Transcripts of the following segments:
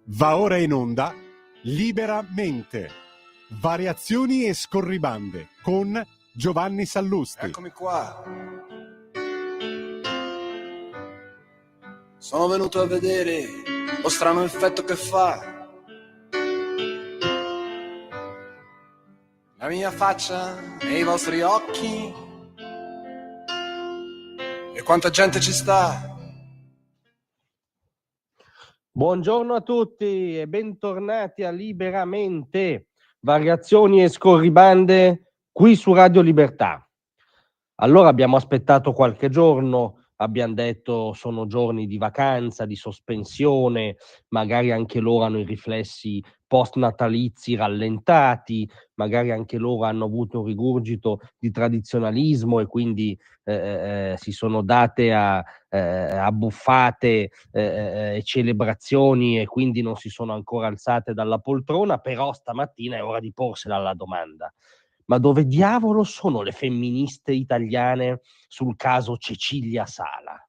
Va ora in onda Liberamente, variazioni e scorribande con Giovanni Sallusti. Eccomi qua. Sono venuto a vedere lo strano effetto che fa la mia faccia nei vostri occhi e quanta gente ci sta. Buongiorno a tutti e bentornati a Liberamente, variazioni e scorribande qui su Radio Libertà. Allora abbiamo aspettato qualche giorno, abbiamo detto sono giorni di vacanza, di sospensione, magari anche loro hanno i riflessi post-natalizi rallentati, magari anche loro hanno avuto un rigurgito di tradizionalismo e quindi si sono date a buffate e celebrazioni e quindi non si sono ancora alzate dalla poltrona, però stamattina è ora di porsela la domanda. Ma dove diavolo sono le femministe italiane sul caso Cecilia Sala?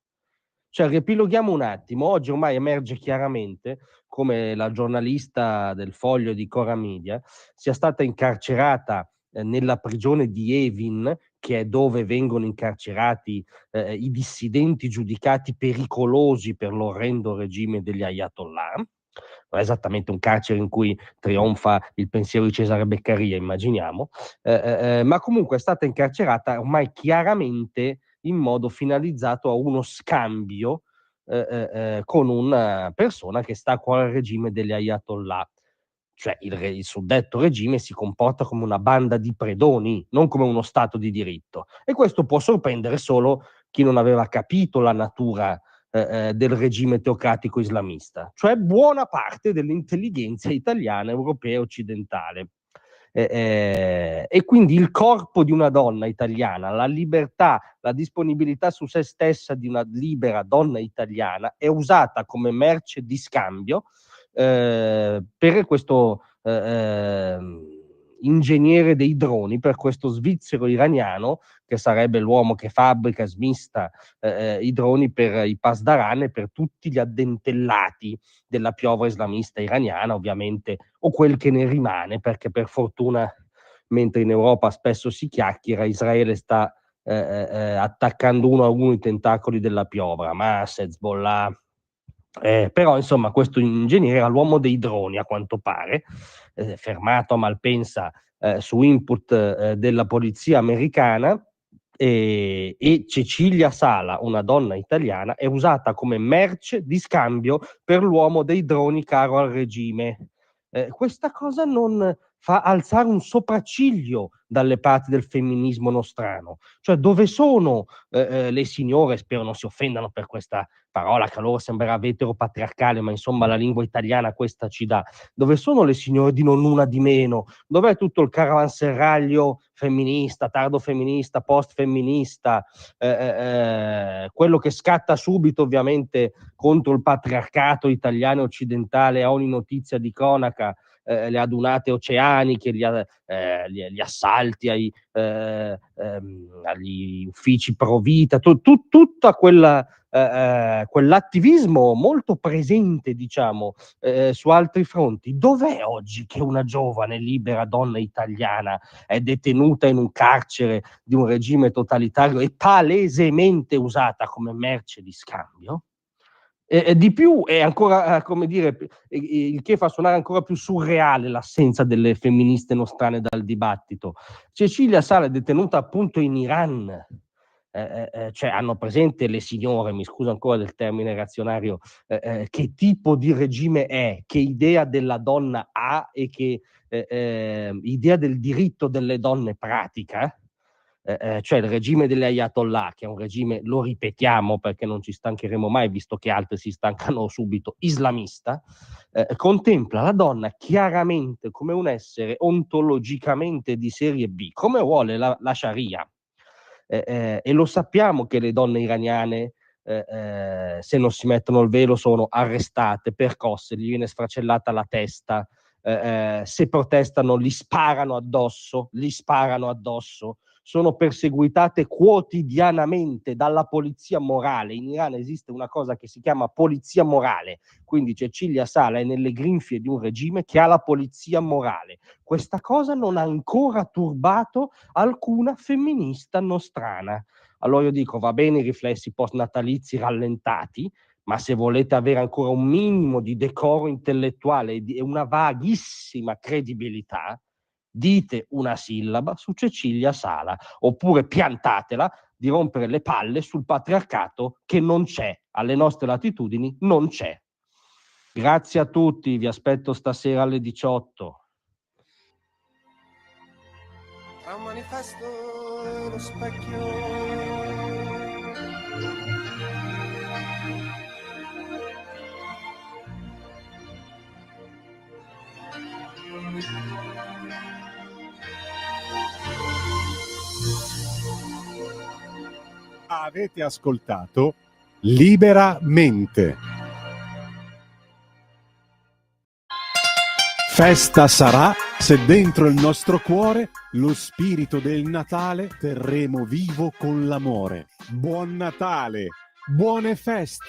Cioè, riepiloghiamo un attimo. Oggi ormai emerge chiaramente come la giornalista del Foglio di Cora Media sia stata incarcerata nella prigione di Evin, che è dove vengono incarcerati i dissidenti giudicati pericolosi per l'orrendo regime degli Ayatollah. Non è esattamente un carcere in cui trionfa il pensiero di Cesare Beccaria, immaginiamo, ma comunque è stata incarcerata ormai chiaramente in modo finalizzato a uno scambio con una persona che sta a cuore al regime degli Ayatollah. Cioè il suddetto regime si comporta come una banda di predoni, non come uno Stato di diritto. E questo può sorprendere solo chi non aveva capito la natura del regime teocratico islamista, cioè buona parte dell'intelligenza italiana, europea e occidentale. E quindi il corpo di una donna italiana, la libertà, la disponibilità su se stessa di una libera donna italiana è usata come merce di scambio per questo ingegnere dei droni, per questo svizzero iraniano che sarebbe l'uomo che fabbrica e smista i droni per i pasdaran e per tutti gli addentellati della piovra islamista iraniana, ovviamente, o quel che ne rimane, perché per fortuna, mentre in Europa spesso si chiacchiera, Israele sta attaccando uno a uno i tentacoli della piovra, Hamas, Hezbollah. Però insomma questo ingegnere era l'uomo dei droni, a quanto pare, fermato a Malpensa su input della polizia americana, e Cecilia Sala, una donna italiana, è usata come merce di scambio per l'uomo dei droni caro al regime. Questa cosa non fa alzare un sopracciglio dalle parti del femminismo nostrano. Cioè, dove sono le signore, spero non si offendano per questa parola che a loro sembrerà veteropatriarcale, ma insomma la lingua italiana questa ci dà. Dove sono le signore di non una di meno? Dov'è tutto il caravanserraglio femminista, tardo femminista, post femminista, quello che scatta subito ovviamente contro il patriarcato italiano e occidentale a ogni notizia di cronaca, le adunate oceaniche, gli assalti agli uffici pro vita, tutta quell'attivismo molto presente, diciamo, su altri fronti. Dov'è oggi che una giovane libera donna italiana è detenuta in un carcere di un regime totalitario e palesemente usata come merce di scambio? Di più è ancora, come dire, il che fa suonare ancora più surreale l'assenza delle femministe nostrane dal dibattito. Cecilia Sala è detenuta appunto in Iran. Cioè hanno presente le signore, mi scuso ancora del termine reazionario, che tipo di regime è, che idea della donna ha e che idea del diritto delle donne pratica? Cioè il regime degli Ayatollah, che è un regime, lo ripetiamo perché non ci stancheremo mai, visto che altri si stancano subito, islamista, contempla la donna chiaramente come un essere ontologicamente di serie B, come vuole la Sharia. E lo sappiamo che le donne iraniane, se non si mettono il velo, sono arrestate, percosse, gli viene sfracellata la testa, se protestano li sparano addosso, sono perseguitate quotidianamente dalla polizia morale. In Iran esiste una cosa che si chiama polizia morale, quindi Cecilia Sala è nelle grinfie di un regime che ha la polizia morale. Questa cosa non ha ancora turbato alcuna femminista nostrana. Allora io dico, va bene i riflessi post-natalizi rallentati, ma se volete avere ancora un minimo di decoro intellettuale e una vaghissima credibilità, dite una sillaba su Cecilia Sala, oppure piantatela di rompere le palle sul patriarcato che non c'è, alle nostre latitudini non c'è. Grazie a tutti, vi aspetto stasera alle 18. Tra un manifesto e lo specchio. Avete ascoltato Liberamente. Festa sarà se dentro il nostro cuore lo spirito del Natale terremo vivo con l'amore. Buon Natale, buone feste!